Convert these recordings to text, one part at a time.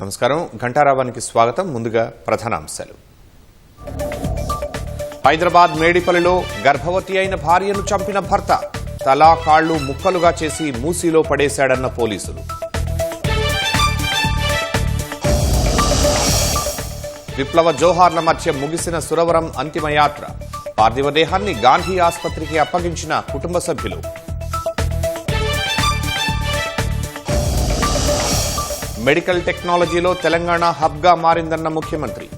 నమస్కారం. ఘంటారావానికి స్వాగతం. ముందుగా ప్రధాన అంశాలు. హైదరాబాద్ మేడిపల్లిలో గర్భవతి అయిన భార్యను చంపిన భర్త తలా కాళ్లు ముక్కలుగా చేసి మూసీలో పడేశాడన్న పోలీసులు. విప్లవ జోహార్ల మధ్య ముగిసిన సురవరం అంతిమయాత్ర. పార్థివ దేహాన్ని గాంధీ ఆసుపత్రికి అప్పగించిన కుటుంబ సభ్యులు. మెడికల్ టెక్నాలజీలో తెలంగాణ హబ్గా మారిందన్న ముఖ్యమంత్రి.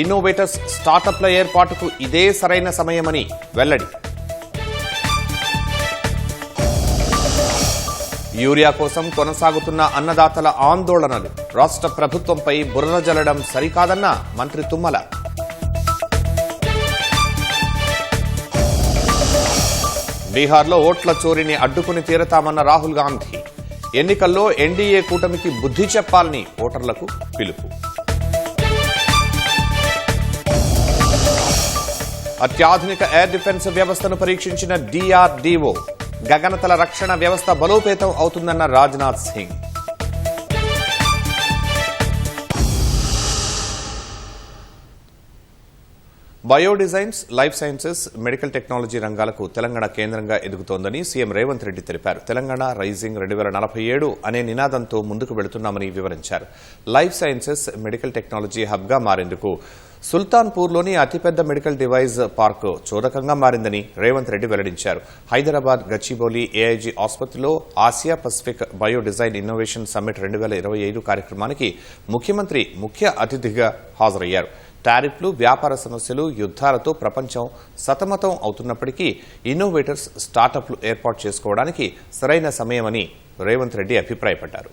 ఇన్నోవేటర్స్ స్టార్టప్ల ఏర్పాటుకు ఇదే సరైన సమయమని వెల్లడి. యూరియా కోసం కొనసాగుతున్న అన్నదాతల ఆందోళనలు. రాష్ట్ర ప్రభుత్వంపై బురద జల్లడం సరికాదన్న మంత్రి తుమ్మల. బీహార్లో ఓట్ల చోరీని అడ్డుకుని తీరతామన్న రాహుల్ గాంధీ. ఎన్నికల్లో ఎన్డీఏ కూటమికి బుద్ధి చెప్పాలని ఓటర్లకు పిలుపు. అత్యాధునిక ఎయిర్ డిఫెన్స్ వ్యవస్థను పరీక్షించిన డీఆర్డీఓ. గగనతల రక్షణ వ్యవస్థ బలోపేతం అవుతుందన్న Rajnath Singh. Biodesigns, life sciences, medical technology రంగాలకు తెలంగాణ కేంద్రంగా ఎదుగుతోందని సీఎం రేవంత్ రెడ్డి తెలిపారు. తెలంగాణ రైజింగ్ 2047 అనే నినాదంతో ముందుకు వెళుతున్నామని వివరించారు. లైఫ్ సైన్సెస్, మెడికల్ టెక్నాలజీ హబ్గా మారేందుకు సుల్తాన్పూర్లోని అతిపెద్ద మెడికల్ డివైస్ పార్క్ చోదకంగా మారిందని రేవంత్ రెడ్డి వెల్లడించారు. హైదరాబాద్ గచ్చిబౌలి ఏఐజీ ఆసుపత్రిలో Asia Pacific bio design innovation summit 2025 కార్యక్రమానికి ముఖ్యమంత్రి ముఖ్య అతిథిగా హాజరయ్యారు. టారిఫ్లు, వ్యాపార సమస్యలు, యుద్ధాలతో ప్రపంచం సతమతం అవుతున్నప్పటికీ ఇన్నోవేటర్స్, స్టార్టప్లు ఏర్పాటు చేసుకోవడానికి సరైన సమయమని రేవంత్ రెడ్డి అభిప్రాయపడ్డారు.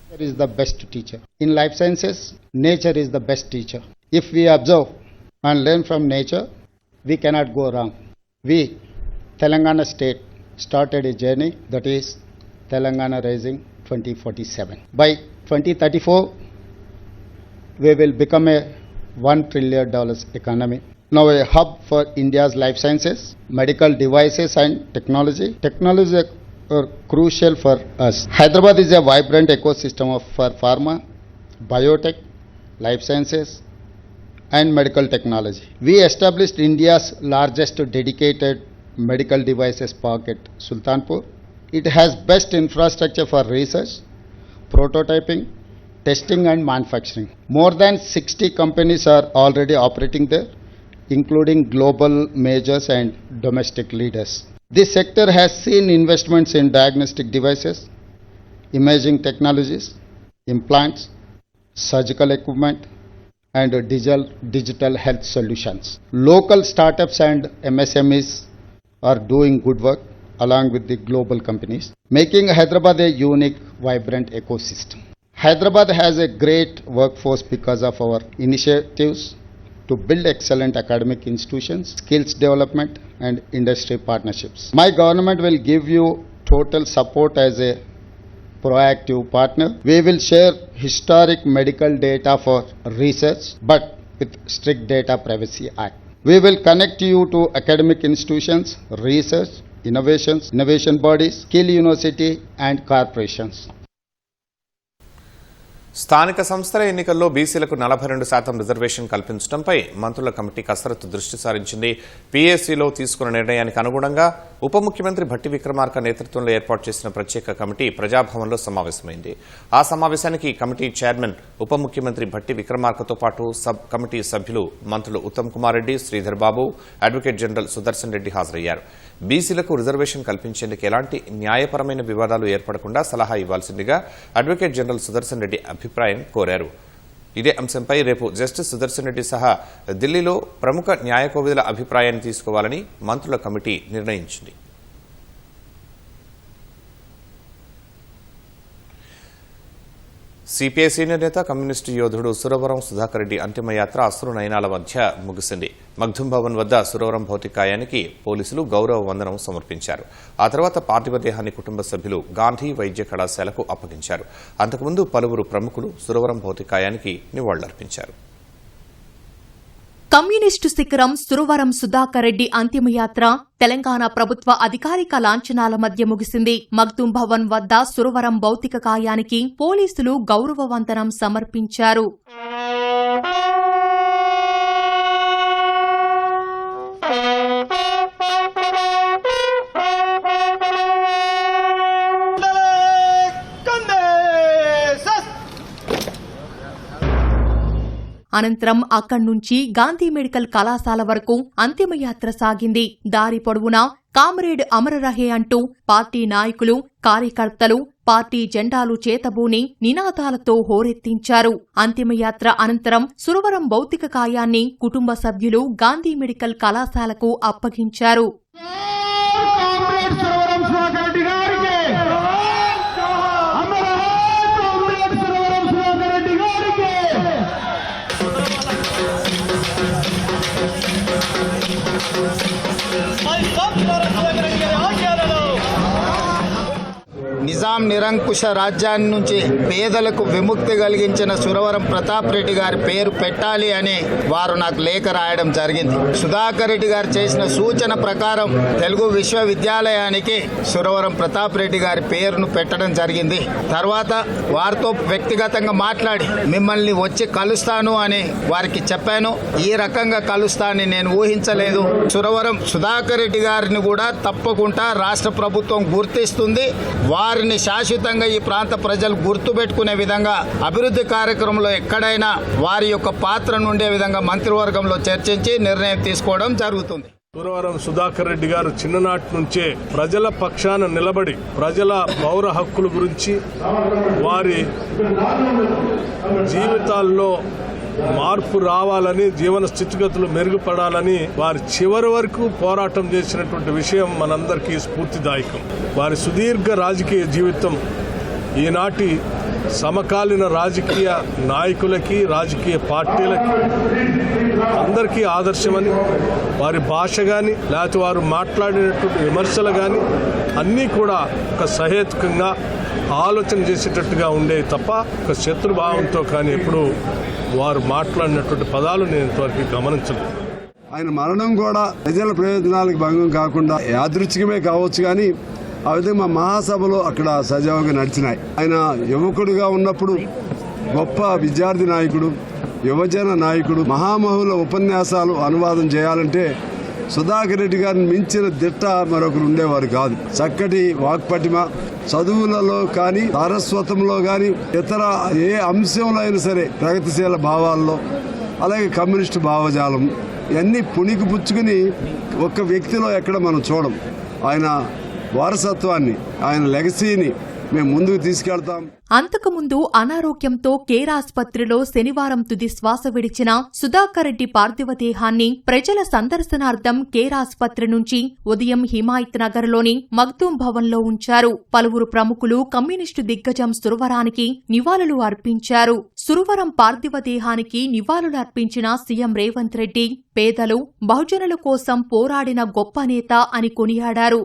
Nature is the best teacher. In life sciences, nature is the best teacher. If we observe and learn from nature, we cannot go wrong. We, Telangana state, started a journey that is Telangana Rising 2047. By 2034, we will become a $1 trillion economy. Now a hub for India's life sciences, medical devices and technology. Technology are crucial for us. Hyderabad is a vibrant ecosystem for pharma, biotech, life sciences and medical technology. We established India's largest dedicated medical devices park at Sultanpur. It has best infrastructure for research, prototyping, testing and manufacturing. More than 60 companies are already operating there, including global majors and domestic leaders. This sector has seen investments in diagnostic devices, imaging technologies, implants, surgical equipment and digital health solutions. Local startups and MSMEs are doing good work along with the global companies, making Hyderabad a unique, vibrant ecosystem. Hyderabad has a great workforce because of our initiatives to build excellent academic institutions, skills development and industry partnerships. My government will give you total support as a proactive partner. We will share historic medical data for research but with strict data privacy act. We will connect you to academic institutions, research, innovation bodies, skill university and corporations. స్థానిక సంస్థల ఎన్నికల్లో బీసీలకు 42% reservation కల్పించడంపై మంత్రుల committee కసరత్తు దృష్టి సారించింది. పీఏసీలో తీసుకున్న నిర్ణయానికి అనుగుణంగా ఉప ముఖ్యమంత్రి భట్టి విక్రమార్క నేతృత్వంలో ఏర్పాటు చేసిన ప్రత్యేక కమిటీ ప్రజాభవన్లో సమావేశమైంది. ఆ సమావేశానికి కమిటీ చైర్మన్ ఉప ముఖ్యమంత్రి భట్టి విక్రమార్కతో పాటు సబ్ కమిటీ సభ్యులు మంత్రులు ఉత్తమ్ కుమార్ రెడ్డి, శ్రీధర్ బాబు, అడ్వకేట్ జనరల్ సుదర్శన్ రెడ్డి హాజరయ్యారు. బీసీలకు రిజర్వేషన్ కల్పించేందుకు ఎలాంటి న్యాయపరమైన వివాదాలు ఏర్పడకుండా సలహా ఇవ్వాల్సిందిగా అడ్వకేట్ జనరల్ సుదర్శన్ రెడ్డి అభిప్రాయం కోరారు. ఇదే అంశంపై రేపు జస్టిస్ సుదర్శన్ రెడ్డి సహా ఢిల్లీలో ప్రముఖ న్యాయ కోవిదుల అభిప్రాయాన్ని తీసుకోవాలని మంత్రుల కమిటీ నిర్ణయించింది. సిపిఐ సీనియర్ నేత కమ్యూనిస్టు యోధుడు సురవరం సుధాకర్ రెడ్డి అంతిమయాత్ర అశ్రు నయనాల మధ్య ముగిసింది. మగ్దుం భవన్ వద్ద సురవరం భౌతికాయానికి పోలీసులు గౌరవ వందనం సమర్పించారు. ఆ తర్వాత పార్థివ దేహాన్ని కుటుంబ సభ్యులు గాంధీ వైద్య కళాశాలకు అప్పగించారు. అంతకుముందు పలువురు ప్రముఖులు సురవరం భౌతికాయానికి నివాళులర్పించారు. కమ్యూనిస్టు శిఖరం సురవరం సుధాకర్ రెడ్డి అంతిమయాత్ర తెలంగాణ ప్రభుత్వ అధికారిక లాంఛనాల మధ్య ముగిసింది. మగ్దుం భవన్ వద్ద సురవరం భౌతిక కాయానికి పోలీసులు గౌరవ వందనం సమర్పించారు. అనంతరం అక్కడి నుంచి గాంధీ మెడికల్ కళాశాల వరకు అంతిమయాత్ర సాగింది. దారి పొడవునా కామ్రేడ్ అమర రహే అంటూ పార్టీ నాయకులు, కార్యకర్తలు పార్టీ జెండాలు చేతబూని నినాదాలతో హోరెత్తించారు. అంతిమయాత్ర అనంతరం సురవరం భౌతిక కాయాన్ని కుటుంబ సభ్యులు గాంధీ మెడికల్ కళాశాలకు అప్పగించారు. నిజాం నిరంకుశ రాజ్యాన్ని నుంచి పేదలకు విముక్తి కలిగించిన సురవరం ప్రతాప్ రెడ్డి గారి పేరు పెట్టాలి అని వారు నాకు లేఖ రాయడం జరిగింది. సుధాకర్ రెడ్డి గారు చేసిన సూచన ప్రకారం తెలుగు విశ్వవిద్యాలయానికి సురవరం ప్రతాప్ రెడ్డి గారి పేరును పెట్టడం జరిగింది. తర్వాత వారితో వ్యక్తిగతంగా మాట్లాడి మిమ్మల్ని వచ్చి కలుస్తాను అని వారికి చెప్పాను. ఈ రకంగా కలుస్తానని నేను ఊహించలేదు. సురవరం సుధాకర్ రెడ్డి గారిని కూడా తప్పకుండా రాష్ట్ర ప్రభుత్వం గుర్తిస్తుంది. వారిని శాశ్వతంగా ఈ ప్రాంత ప్రజలు గుర్తుపెట్టుకునే విధంగా అభివృద్ధి కార్యక్రమంలో ఎక్కడైనా వారి యొక్క పాత్రను ఉండే విధంగా మంత్రివర్గంలో చర్చించి నిర్ణయం తీసుకోవడం జరుగుతుంది. సురవరం సుధాకర్ రెడ్డి గారు చిన్ననాటి నుంచే ప్రజల పక్షాన నిలబడి ప్రజల పౌర హక్కుల గురించి, వారి జీవితాల్లో మార్పు రావాలని, జీవన స్థితిగతులు మెరుగుపడాలని వారి చివరి వరకు పోరాటం చేసినటువంటి విషయం మనందరికీ స్ఫూర్తిదాయకం. వారి సుదీర్ఘ రాజకీయ జీవితం ఈనాటి సమకాలీన రాజకీయ నాయకులకి, రాజకీయ పార్టీలకి అందరికీ ఆదర్శమని, వారి భాష కానీ లేకపోతే వారు మాట్లాడినటువంటి విమర్శలు కానీ అన్నీ కూడా ఒక సహేతుకంగా ఆలోచన చేసేటట్టుగా ఉండేవి తప్ప ఒక శత్రుభావంతో కానీ ఎప్పుడు వారు మాట్లాడినటువంటి పదాలు నేను ఇంతవరకు గమనించలేదు. ఆయన మరణం కూడా ప్రజల ప్రయోజనాలకు భంగం కాకుండా యాదృచ్ఛికమే కావచ్చు, కానీ ఆ విధంగా మా మహాసభలో అక్కడ సజావుగా నడిచినాయి. ఆయన యువకుడిగా ఉన్నప్పుడు గొప్ప విద్యార్థి నాయకుడు, యువజన నాయకుడు. మహామహుల ఉపన్యాసాలు అనువాదం చేయాలంటే సుధాకర్ రెడ్డి గారిని మించిన దిట్ట మరొకరు ఉండేవారు కాదు. చక్కటి వాక్పటిమ, చదువులలో కానీ సారస్వతంలో కానీ ఇతర ఏ అంశంలో అయినా సరే ప్రగతిశీల భావాల్లో, అలాగే కమ్యూనిస్టు భావజాలం ఇవన్నీ పుణికి పుచ్చుకుని ఒక్క వ్యక్తిలో ఎక్కడ మనం చూడం. ఆయన వారసత్వాన్ని, ఆయన లెగసీని మేము ముందుకు తీసుకెళ్తాం. అంతకుముందు అనారోగ్యంతో కేర్ ఆసుపత్రిలో శనివారం తుది శ్వాస విడిచిన సుధాకర్ రెడ్డి పార్థివ దేహాన్ని ప్రజల సందర్శనార్థం కేర్ ఆసుపత్రి నుంచి ఉదయం హిమాయత్ నగర్లోని మగ్దుం భవన్లో ఉంచారు. పలువురు ప్రముఖులు కమ్యూనిస్టు దిగ్గజం సురవరానికి నివాళులు అర్పించారు. సురవరం పార్థివ దేహానికి నివాళులు అర్పించిన సీఎం రేవంత్ రెడ్డి పేదలు, బహుజనుల కోసం పోరాడిన గొప్ప నేత అని కొనియాడారు.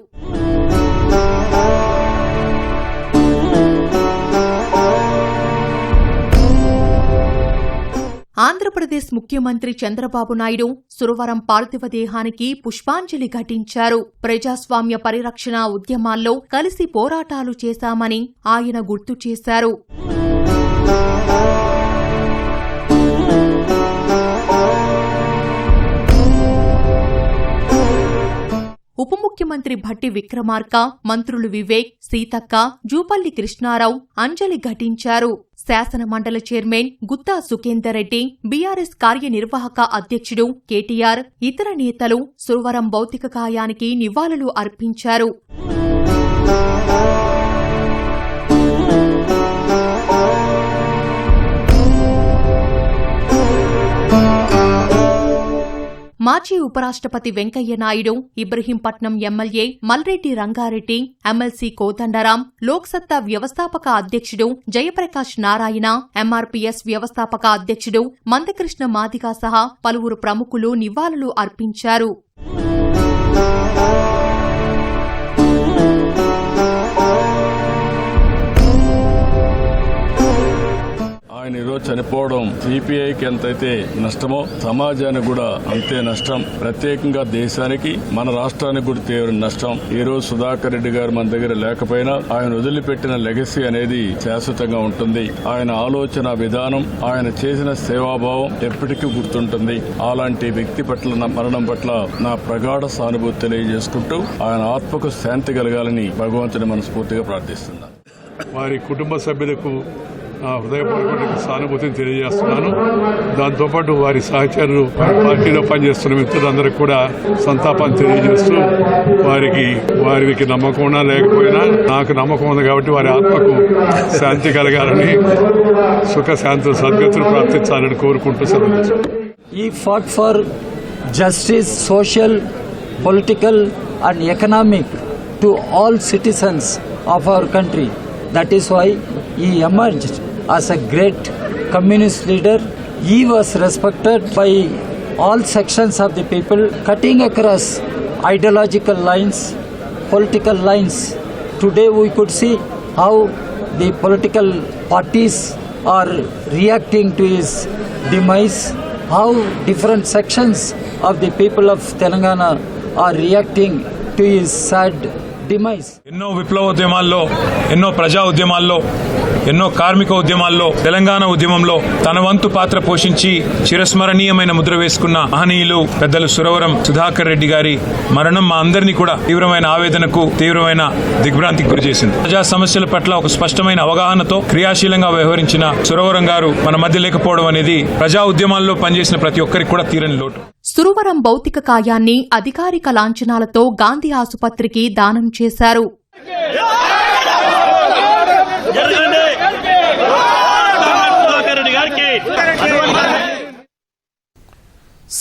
ఆంధ్రప్రదేశ్ ముఖ్యమంత్రి చంద్రబాబు నాయుడు సురవరం పార్థివ దేహానికి పుష్పాంజలి ఘటించారు. ప్రజాస్వామ్య పరిరక్షణ ఉద్యమాల్లో కలిసి పోరాటాలు చేశామని ఆయన గుర్తు చేశారు. ఉప ముఖ్యమంత్రి భట్టి విక్రమార్క, మంత్రులు వివేక్, సీతక్క, జూపల్లి కృష్ణారావు అంజలి ఘటించారు. శాసన మండలి చైర్మన్ గుత్తా సుఖేందర్ రెడ్డి, బీఆర్ఎస్ కార్యనిర్వాహక అధ్యక్షుడు కేటీఆర్, ఇతర నేతలు సురవరం భౌతిక కాయానికి నివాళులు అర్పించారు. మాజీ ఉపరాష్ట్రపతి వెంకయ్య నాయుడు, ఇబ్రహీంపట్నం ఎమ్మెల్యే మల్రెడ్డి రంగారెడ్డి, ఎమ్మెల్సీ కోదండరాం, లోక్సత్తా వ్యవస్థాపక అధ్యక్షుడు జయప్రకాష్ నారాయణ, ఎంఆర్పీఎస్ వ్యవస్థాపక అధ్యక్షుడు మందకృష్ణ మాదిగా సహా పలువురు ప్రముఖులు నివాళులు అర్పించారు. ఆయన ఈరోజు చనిపోవడం సిపిఐకి ఎంతైతే నష్టమో సమాజానికి కూడా అంతే నష్టం. ప్రత్యేకంగా దేశానికి, మన రాష్ట్రానికి కూడా తీవ్ర నష్టం. ఈ రోజు సుధాకర్ రెడ్డి గారు మన దగ్గర లేకపోయినా ఆయన వదిలిపెట్టిన లెగసీ అనేది శాశ్వతంగా ఉంటుంది. ఆయన ఆలోచన విధానం, ఆయన చేసిన సేవాభావం ఎప్పటికీ గుర్తుంటుంది. అలాంటి వ్యక్తి పట్ల మరణం పట్ల నా ప్రగాఢ సానుభూతి తెలియజేసుకుంటూ ఆయన ఆత్మకు శాంతి కలగాలని భగవంతుని మనస్ఫూర్తిగా ప్రార్థిస్తున్నాను. వారి కుటుంబ సభ్యులకు హృదయపూర్వక సానుభూతిని తెలియజేస్తున్నాను. దాంతోపాటు వారి సహచరులు, పార్టీలో పనిచేస్తున్న మిత్రులందరికీ కూడా సంతాపాన్ని తెలియజేస్తూ వారికి నమ్మకం ఉన్నా లేకపోయినా నాకు నమ్మకం ఉంది కాబట్టి వారి ఆత్మకు శాంతి కలగాలని, సుఖశాంతులు, సద్గతులు ప్రార్థించాలని కోరుకుంటూ సెలవు. He fought for justice, social, political and economic to all citizens of our country. That is why he emerged as a great communist leader. He was respected by all sections of the people, cutting across ideological lines, political lines. Today we could see how the political parties are reacting to his demise, how different sections of the people of Telangana are reacting to his sad demise. ఎన్నో విప్లవ ఉద్యమాల్లో, ఎన్నో ప్రజా ఉద్యమాల్లో, ఎన్నో కార్మిక ఉద్యమాల్లో, తెలంగాణ ఉద్యమంలో తన వంతు పాత్ర పోషించి చిరస్మరణీయమైన ముద్ర వేసుకున్న మహనీయులు పెద్దలు సురవరం సుధాకర్ రెడ్డి గారి మరణం మా అందరినీ కూడా తీవ్రమైన ఆవేదనకు, తీవ్రమైన దిగ్భ్రాంతికి గురిచేసింది. ప్రజా సమస్యల పట్ల ఒక స్పష్టమైన అవగాహనతో క్రియాశీలంగా వ్యవహరించిన సురవరం గారు మన మధ్య లేకపోవడం అనేది ప్రజా ఉద్యమాల్లో పనిచేసిన ప్రతి ఒక్కరికి కూడా తీరని లోటు. సురవరం భౌతిక కాయాన్ని అధికారిక లాంఛనాలతో గాంధీ ఆసుపత్రికి దానం చేశారు.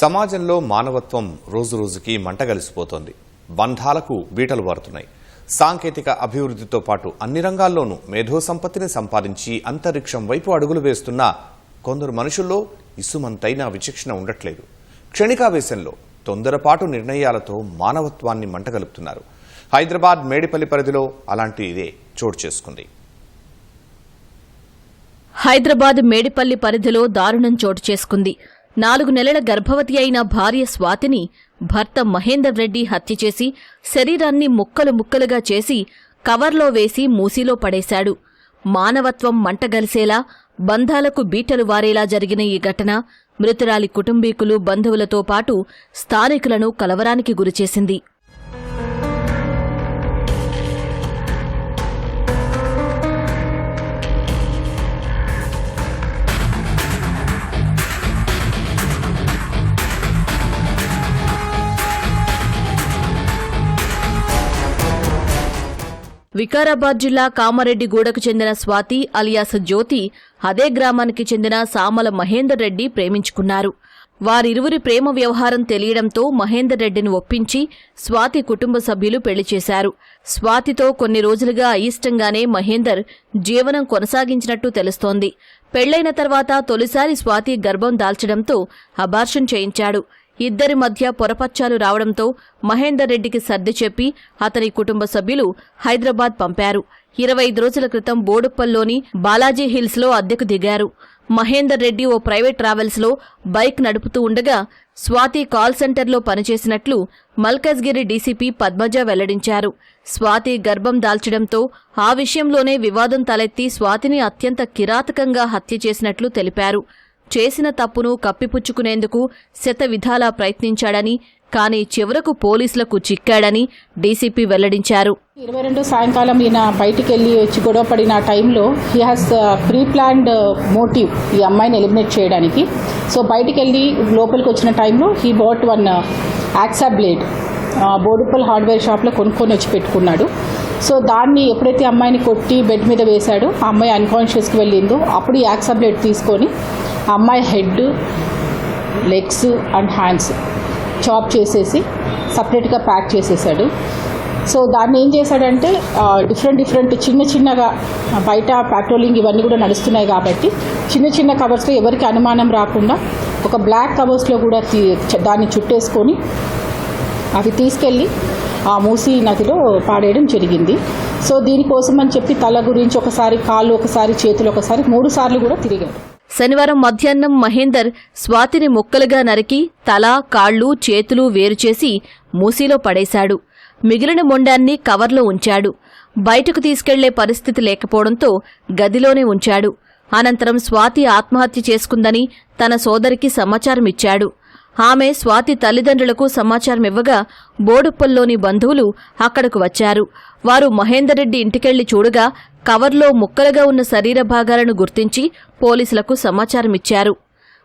సమాజంలో మానవత్వం రోజురోజుకి మంటగలిసిపోతోంది. బంధాలకు బీటలు వారుతున్నాయి. సాంకేతిక అభివృద్ధితో పాటు అన్ని రంగాల్లోనూ మేధో సంపత్తిని సంపాదించి అంతరిక్షం వైపు అడుగులు వేస్తున్న కొందరు మనుషుల్లో ఇసుమంతైన విచక్షణ ఉండట్లేదు. క్షణికావేశంలో తొందరపాటు నిర్ణయాలతో మానవత్వాన్ని మంటగలుపుతున్నారు. హైదరాబాద్ మేడిపల్లి పరిధిలో అలాంటి ఇదే చోటు చేసుకుంది. హైదరాబాద్ మేడిపల్లి పరిధిలో దారుణం చోటు చేసుకుంది. 4 నెలల గర్భవతి అయిన భార్య స్వాతిని భర్త మహేందర్ రెడ్డి హత్య చేసి శరీరాన్ని ముక్కలు ముక్కలుగా చేసి కవర్లో వేసి మూసీలో పడేశాడు. మానవత్వం మంటగలిసేలా, బంధాలకు బీటలు వారేలా జరిగిన ఈ ఘటన మృతురాలి కుటుంబీకులు, బంధువులతో పాటు స్థానికులను కలవరానికి గురిచేసింది. వికారాబాద్ జిల్లా కామారెడ్డిగూడకు చెందిన స్వాతి అలియాస్ జ్యోతి అదే గ్రామానికి చెందిన సామల మహేందర్ రెడ్డి ప్రేమించుకున్నారు. వారిరువురి ప్రేమ వ్యవహారం తెలియడంతో మహేందర్ రెడ్డిని ఒప్పించి స్వాతి కుటుంబ సభ్యులు పెళ్లి చేశారు. స్వాతితో కొన్ని రోజులుగా అయిష్టంగానే మహేందర్ జీవనం కొనసాగించినట్టు తెలుస్తోంది. పెళ్లైన తర్వాత తొలిసారి స్వాతి గర్భం దాల్చడంతో అబార్షన్ చేయించాడు. ఇద్దరి మధ్య పొరపచ్చాలు రావడంతో మహేందర్ రెడ్డికి సర్ది చెప్పి అతని కుటుంబ సభ్యులు హైదరాబాద్ పంపారు. 25 రోజుల క్రితం బోడుప్పల్లోని బాలాజీ హిల్స్లో అద్దెకు దిగారు. మహేందర్ రెడ్డి ఓ ప్రైవేట్ ట్రావెల్స్లో బైక్ నడుపుతూ ఉండగా స్వాతి కాల్ సెంటర్లో పనిచేసినట్లు మల్కజ్గిరి డీసీపీ పద్మజ వెల్లడించారు. స్వాతి గర్భం దాల్చడంతో ఆ విషయంలోనే వివాదం తలెత్తి స్వాతిని అత్యంత కిరాతకంగా హత్య చేసినట్లు తెలిపారు. చేసిన తప్పును కప్పిపుచ్చుకునేందుకు శతవిధాలా ప్రయత్నించాడని, కానీ చివరకు పోలీసులకు చిక్కాడని డీసీపీ వెల్లడించారు. 22 సాయంకాలం ఈయన బయటికి వెళ్ళి వచ్చి గొడవ పడిన టైంలో he has pre planned motive ఈ అమ్మాయిని ఎలిమినేట్ చేయడానికి. సో బయటికి వెళ్ళి లోపలికి వచ్చిన టైంలో he bought 1 hacksaw blade Boduppal hardware షాప్లో కొనుక్కొని వచ్చి పెట్టుకున్నాడు. సో దాన్ని ఎప్పుడైతే అమ్మాయిని కొట్టి బెడ్ మీద వేశాడో ఆ అమ్మాయి అన్కాన్షియస్కి వెళ్ళిందో అప్పుడు ఈ యాక్సా బ్లేడ్ తీసుకొని ఆ అమ్మాయి head, legs and hands chop చేసేసి సపరేట్గా ప్యాక్ చేసేసాడు. సో దాన్ని ఏం చేశాడంటే డిఫరెంట్ చిన్నగా బయట పెట్రోలింగ్ ఇవన్నీ కూడా నడుస్తున్నాయి కాబట్టి చిన్న కవర్స్లో ఎవరికి అనుమానం రాకుండా ఒక బ్లాక్ కవర్స్లో కూడా దాన్ని చుట్టేసుకొని అవి తీసుకెళ్ళి ఆ మూసీ నదిలో పాడేయడం జరిగింది. సో దీనికోసం అని చెప్పి తల గురించి ఒకసారి, కాళ్ళు ఒకసారి, చేతులు ఒకసారి, 3 సార్లు కూడా తిరిగాడు. శనివారం మధ్యాహ్నం మహేందర్ స్వాతిని ముక్కలుగా నరికి తల, కాళ్ళు, చేతులు వేరుచేసి మూసీలో పడేశాడు. మిగిలిన మొండాన్ని కవర్లో ఉంచాడు. బయటకు తీసుకెళ్లే పరిస్థితి లేకపోవడంతో గదిలోనే ఉంచాడు. అనంతరం స్వాతి ఆత్మహత్య చేసుకుందని తన సోదరికి సమాచారమిచ్చాడు. ఆమె స్వాతి తల్లిదండ్రులకు సమాచారమివ్వగా బోడుప్పల్లోని బంధువులు అక్కడకు వచ్చారు. వారు మహేందర్ రెడ్డి ఇంటికెళ్లి చూడగా కవర్లో ముక్కలుగా ఉన్న శరీర భాగాలను గుర్తించి పోలీసులకు సమాచారమిచ్చారు.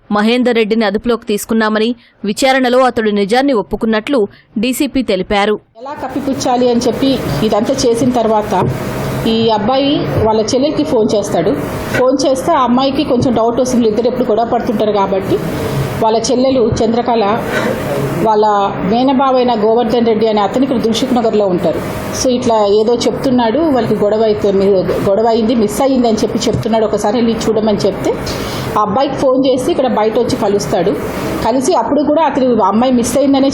మహేందర్ రెడ్డిని అదుపులోకి తీసుకున్నామని, విచారణలో అతడు నిజాన్ని ఒప్పుకున్నట్లు డీసీపీ తెలిపారు. ఎలా కప్పిపుచ్చాలి అని చెప్పి ఇదంతా చేసిన తర్వాత ఈ అబ్బాయి వాళ్ళ చెల్లెలకి ఫోన్ చేస్తాడు. ఫోన్ చేస్తే ఆ అమ్మాయికి కొంచెం డౌట్ వస్తుంది, ఇద్దరు ఎప్పుడు గొడవ పడుతుంటారు కాబట్టి వాళ్ళ చెల్లెలు చంద్రకళ వాళ్ళ మేనబావైన గోవర్ధన్ రెడ్డి అనే అతనికి దిల్సుఖ్ నగర్లో ఉంటారు. సో ఇట్లా ఏదో చెప్తున్నాడు, వాళ్ళకి గొడవ అయింది, మిస్ అయ్యింది అని చెప్పి చెప్తున్నాడు, ఒకసారి వెళ్ళి చూడమని చెప్తే ఆ అబ్బాయికి ఫోన్ చేసి ఇక్కడ బయట వచ్చి కలుస్తాడు. కలిసి అప్పుడు కూడా అతను అమ్మాయి మిస్ అయిందనే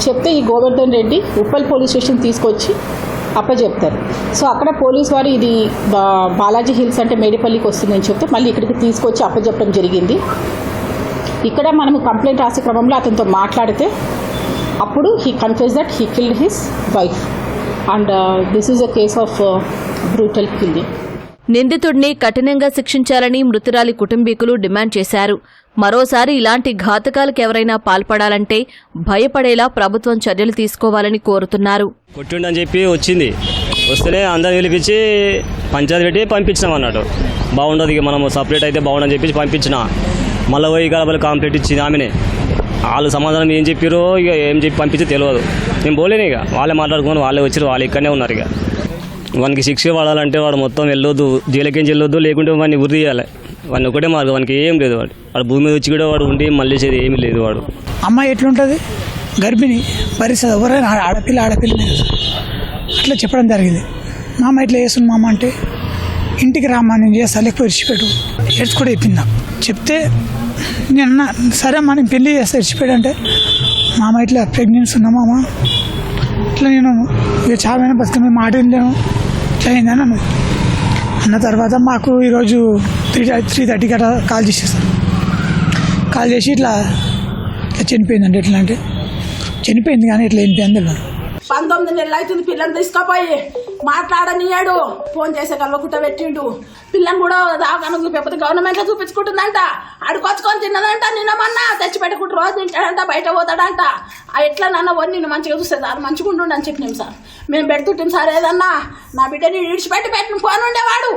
చెప్తే ఈ గోవర్ధన్ రెడ్డి ఉప్పల్ పోలీస్ స్టేషన్ తీసుకొచ్చి అప్పచెప్తారు. సో అక్కడ పోలీస్ వారు ఇది బాలాజీ హిల్స్ అంటే మేడిపల్లికి వస్తుందని చెప్తే మళ్ళీ ఇక్కడికి తీసుకొచ్చి అప్పచెప్పడం జరిగింది. ఇక్కడ మనము కంప్లైంట్ రాసే క్రమంలో అతనితో మాట్లాడితే అప్పుడు he confess that he killed his wife and this is a case of brutal killing. నిందితుడిని కఠినంగా శిక్షించాలని మృతురాలి కుటుంబీకులు డిమాండ్ చేశారు. మరోసారి ఇలాంటి ఘాతకాలకెవరైనా పాల్పడాలంటే భయపడేలా ప్రభుత్వం చర్యలు తీసుకోవాలని కోరుతున్నారు. కొట్టిండని చెప్పి వచ్చింది, వస్తేనే అందరు పిలిపించి పంచాయతీ పెట్టి పంపించినాం అన్నట్టు. బాగుండదు, ఇక మనం సపరేట్ అయితే బాగుండని చెప్పి పంపించిన. మళ్ళీ పోయి గడపలు కంప్లీట్ ఇచ్చింది ఆమెనే. వాళ్ళు సమాధానం ఏం చెప్పారో ఇక ఏం చెప్పి పంపించి తెలియదు. నేను పోలేను, ఇక వాళ్ళే మాట్లాడుకుని వాళ్ళే వచ్చారు, వాళ్ళు ఇక్కడనే ఉన్నారు. ఇక వానికి శిక్ష పడాలంటే వాడు మొత్తం వెళ్ళొద్దు, జైలుకేం వెళ్ళొద్దు, లేకుంటే వాడిని ఉరి తీయాలి. వాడిని ఒకటే మార్గం, వానికి ఏం లేదు. వాడు భూమి మీద వచ్చి కూడా వాడు ఉండి మళ్ళీ చేసేది ఏమీ లేదు. వాడు అమ్మాయి ఎట్లుంటుంది, గర్భిణి పరిస్థితి, ఎవరైనా ఆడపిల్ల అట్లా చెప్పడం జరిగింది. మా అమ్మ ఇట్లా చేస్తుంది మా అమ్మ అంటే, ఇంటికి రామ్మా నేను చేస్తా, లేకపోతే విడిచిపెట్టు ఏడ్స్ కూడా చెప్పిందా. చెప్తే నేను అన్నా సరే అమ్మా నేను పెళ్లి చేస్తా విడిచిపెట్టు అంటే, మా అమ్మ ఇట్లా ప్రెగ్నెన్సీ ఉన్నామా అమ్మ, ఇట్లా నేను ఇక చావైనా బతుకమే మాట లేను ఇట్లా అయిందని అన్నది. అన్న తర్వాత మాకు ఈరోజు 3:30 గట్రా కాల్ చేసేసాను. కాల్ చేసి ఇట్లా చనిపోయిందండి. ఎట్లా అంటే చనిపోయింది కానీ ఇట్లా చనిపోయింది తెలియదు. 19 నెలలు అవుతుంది పిల్లని తీసుకుపోయి మాట్లాడనియాడు, ఫోన్ చేసే కలవకుట్ట పెట్టిండు. పిల్లని కూడా దావకాన చూపించకపోతే గవర్నమెంట్లో చూపించుకుంటుందంట, అడుకొచ్చుకొని తిన్నదంట. నిన్నమన్నా తెచ్చి పెట్టుకుంటూ రోజు తింటాడంట, బయట పోతాడంట. ఎట్లా నాన్న వన్ నిన్ను మంచిగా చూస్తే సార్ మంచిగా ఉండు అని చెప్పినాం సార్. మేము పెడుతుంటాం సార్, ఏదన్నా నా బిడ్డని విడిచిపెట్టి పెట్టిన ఫోన్ ఉండేవాడు.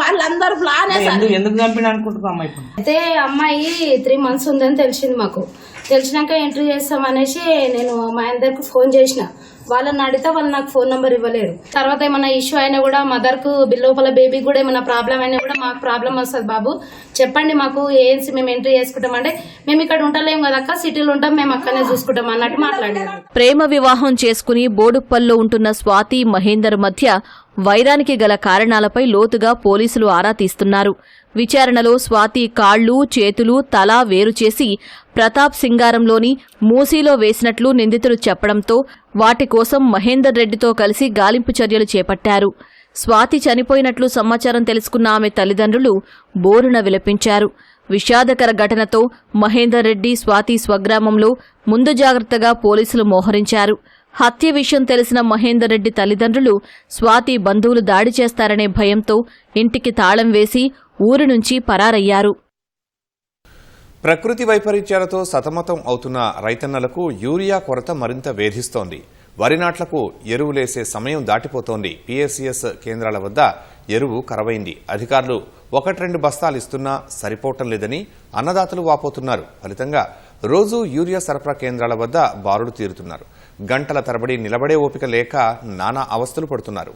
వాళ్ళందరూ ప్లానే సార్. ఎందుకు చంపిన అనుకుంటున్నాం అయితే అమ్మాయి 3 months ఉందని తెలిసింది మాకు. తెలిసినాక ఎంట్రీ చేస్తామనేసి నేను మా అందరికి ఫోన్ చేసిన. వాళ్ళని అడిగితే వాళ్ళు నాకు ఫోన్ నెంబర్ ఇవ్వలేరు. తర్వాత ఏమైనా ఇష్యూ అయినా కూడా మదర్కు లోపల బేబీకి కూడా ఏమైనా ప్రాబ్లం అయినా కూడా మాకు ప్రాబ్లం వస్తుంది బాబు, చెప్పండి మాకు ఏఎన్సీ మేము ఎంట్రీ చేసుకుంటాం అంటే, మేము ఇక్కడ ఉండలేము కదక్క, సిటీలో ఉంటాం, మేము అక్కడనే చూసుకుంటాం అన్నట్టు మాట్లాడారు. ప్రేమ వివాహం చేసుకుని బోడుప్పల్లో ఉంటున్న స్వాతి, మహేందర్ మధ్య వైరానికి గల కారణాలపై లోతుగా పోలీసులు ఆరా తీస్తున్నారు. విచారణలో స్వాతి కాళ్లు, చేతులు, తల వేరు చేసి ప్రతాప్ సింగారంలోని మూసీలో వేసినట్లు నిందితులు చెప్పడంతో వాటి కోసం మహేందర్ రెడ్డితో కలిసి గాలింపు చర్యలు చేపట్టారు. స్వాతి చనిపోయినట్లు సమాచారం తెలుసుకున్న ఆమె తల్లిదండ్రులు బోరున విలపించారు. విషాదకర ఘటనతో మహేందర్ రెడ్డి, స్వాతి స్వగ్రామంలో ముందు జాగ్రత్తగా పోలీసులు మోహరించారు. హత్య విషయం తెలిసిన మహేందర్ రెడ్డి తల్లిదండ్రులు స్వాతి బంధువులు దాడి చేస్తారనే భయంతో ఇంటికి తాళం వేసి ఊరి నుంచి పరారయ్యారు. ప్రకృతి వైపరీత్యాలతో సతమతం అవుతున్న రైతన్నలకు యూరియా కొరత మరింత వేధిస్తోంది. వరి నాట్లకు ఎరువులేసే సమయం దాటిపోతోంది. పీఎస్సీఎస్ కేంద్రాల వద్ద ఎరువు కరవైంది. అధికారులు 1-2 బస్తాలు ఇస్తున్నా సరిపోవటం లేదని అన్నదాతలు వాపోతున్నారు. ఫలితంగా రోజూ యూరియా సరఫరా కేంద్రాల వద్ద బారులు తీరుతున్నారు. గంటల తరబడి నిలబడే ఓపిక లేక నానా అవస్థలు పడుతున్నారు.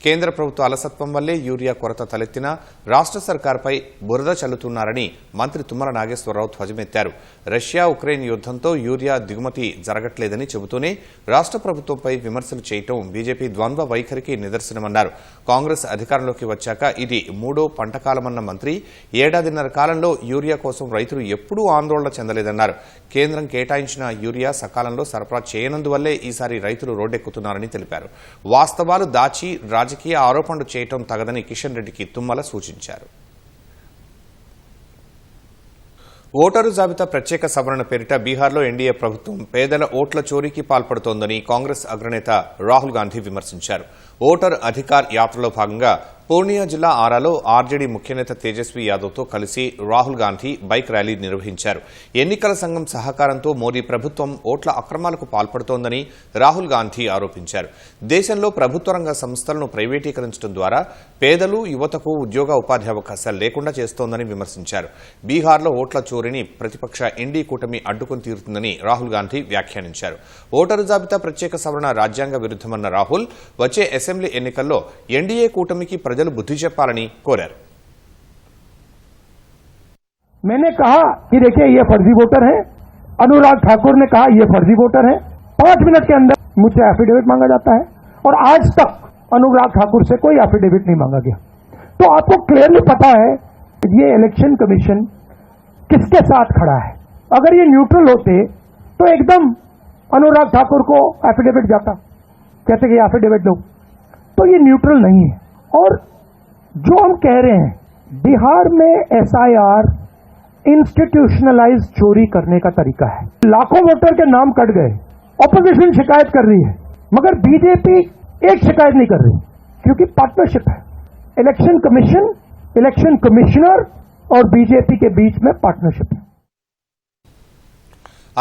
కేంద్ర ప్రభుత్వ అలసత్వం వల్లే యూరియా కొరత తలెత్తినా రాష్ట్ర సర్కార్పై బురద చల్లుతున్నారని మంత్రి తుమ్మల నాగేశ్వరరావు ధ్వజమెత్తారు. రష్యా ఉక్రెయిన్ యుద్ధంతో యూరియా దిగుమతి జరగట్లేదని చెబుతూనే రాష్ట్ర ప్రభుత్వంపై విమర్శలు చేయటం బీజేపీ ద్వంద్వ వైఖరికి నిదర్శనమన్నారు. కాంగ్రెస్ అధికారంలోకి వచ్చాక ఇది 3వ పంటకాలమన్న మంత్రి ఏడాదిన్నర కాలంలో యూరియా కోసం రైతులు ఎప్పుడూ ఆందోళన చెందలేదన్నారు. కేంద్రం కేటాయించిన యూరియా సకాలంలో సరఫరా చేయనందువల్లే ఈసారి రైతులు రోడ్డెక్కుతున్నారని తెలిపారు. వాస్తవాలు దాచి రాజకీయ ఆరోపణలు చేయటం తగదని కిషన్ రెడ్డికి తుమ్మల సూచించారు. ఓటరు జాబితా ప్రత్యేక సవరణ పేరిట బీహార్లో ఎన్డీఏ ప్రభుత్వం పేదల ఓట్ల చోరీకి పాల్పడుతోందని కాంగ్రెస్ అగ్రనేత రాహుల్ గాంధీ విమర్శించారు. ఓటర్ అధికార్ యాత్రలో భాగంగా పూర్ణియా జిల్లా ఆరాలో ఆర్జేడీ ముఖ్యనేత తేజస్వీ యాదవ్తో కలిసి రాహుల్ గాంధీ బైక్ ర్యాలీ నిర్వహించారు. ఎన్నికల సంఘం సహకారంతో మోదీ ప్రభుత్వం ఓట్ల అక్రమాలకు పాల్పడుతోందని రాహుల్ గాంధీ ఆరోపించారు. దేశంలో ప్రభుత్వ రంగ సంస్థలను ప్రైవేటీకరించడం ద్వారా పేదలు యువతకు ఉద్యోగ ఉపాధి అవకాశాలు లేకుండా చేస్తోందని విమర్శించారు. బీహార్లో ఓట్ల చోరీని ప్రతిపక్ష ఎన్డీ కూటమి అడ్డుకుని తీరుతుందని రాహుల్ గాంధీ వ్యాఖ్యానించారు. ఓటరు జాబితా ప్రత్యేక సవరణ రాజ్యాంగ విరుద్దమన్న రాహుల్ వచ్చే అసెంబ్లీ ఎన్నికల్లో ఎన్డీఏ కూటమికి ప్రజలు బుద్ధి చెప్పాలని కోరారు. मैंने कहा कि देखिए ये फर्जी वोटर है, अनुराग ठाकुर ने कहा ये फर्जी वोटर है. 5 मिनट के अंदर मुझसे एफिडेविट मांगा जाता है और आज तक अनुराग ठाकुर से कोई एफिडेविट नहीं मांगा गया. तो आपको क्लियरली पता है ये इलेक्शन कमीशन किसके साथ खड़ा है. अगर ये न्यूट्रल होते तो एकदम अनुराग ठाकुर को एफिडेविट जाता, कहते कि एफिडेविट दो. तो ये न्यूट्रल नहीं है. और जो हम कह रहे हैं बिहार में एसआईआर इंस्टीट्यूशनलाइज चोरी करने का तरीका है. लाखों वोटर के नाम कट गए, ऑपोजिशन शिकायत कर रही है मगर बीजेपी एक शिकायत नहीं कर रही क्योंकि पार्टनरशिप है. इलेक्शन कमीशन, इलेक्शन कमिश्नर और बीजेपी के बीच में पार्टनरशिप है.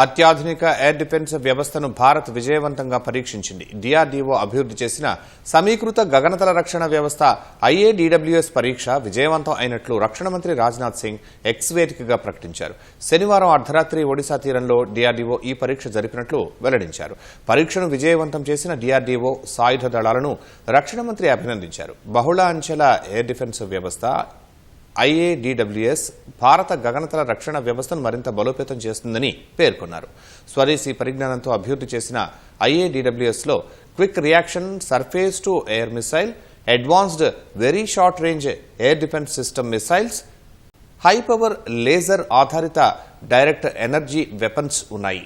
అత్యాధునిక ఎయిర్ డిఫెన్స్ వ్యవస్థను భారత్ విజయవంతంగా పరీక్షించింది. డీఆర్డీఓ అభివృద్ది చేసిన సమీకృత గగనతల రక్షణ వ్యవస్థ ఐఏడీడబ్ల్యూఎస్ పరీక్ష విజయవంతం అయినట్లు రక్షణ మంత్రి రాజ్నాథ్ సింగ్ ఎక్స్ వేదికగా ప్రకటించారు. శనివారం అర్ధరాత్రి ఒడిశా తీరంలో డీఆర్డీఓ ఈ పరీక్ష జరిపినట్లు వెల్లడించారు. పరీక్షను విజయవంతం చేసిన డీఆర్డీఓ సాయుధ దళాలను రక్షణ మంత్రి అభినందించారు. బహుళ అంచెల ఎయిర్ డిఫెన్స్ వ్యవస్థ ఐఏడీడబ్ల్యూఎస్ భారత గగనతల రక్షణ వ్యవస్థను మరింత బలోపేతం చేస్తుందని పేర్కొన్నారు. స్వదేశీ పరిజ్ఞానంతో అభివృద్ది చేసిన ఐఏడీడబ్ల్యూఎస్లో quick reaction surface to air missile, advanced very short range air defence system missiles, high power laser ఆధారిత డైరెక్ట్ ఎనర్జీ వెపన్స్ ఉన్నాయి.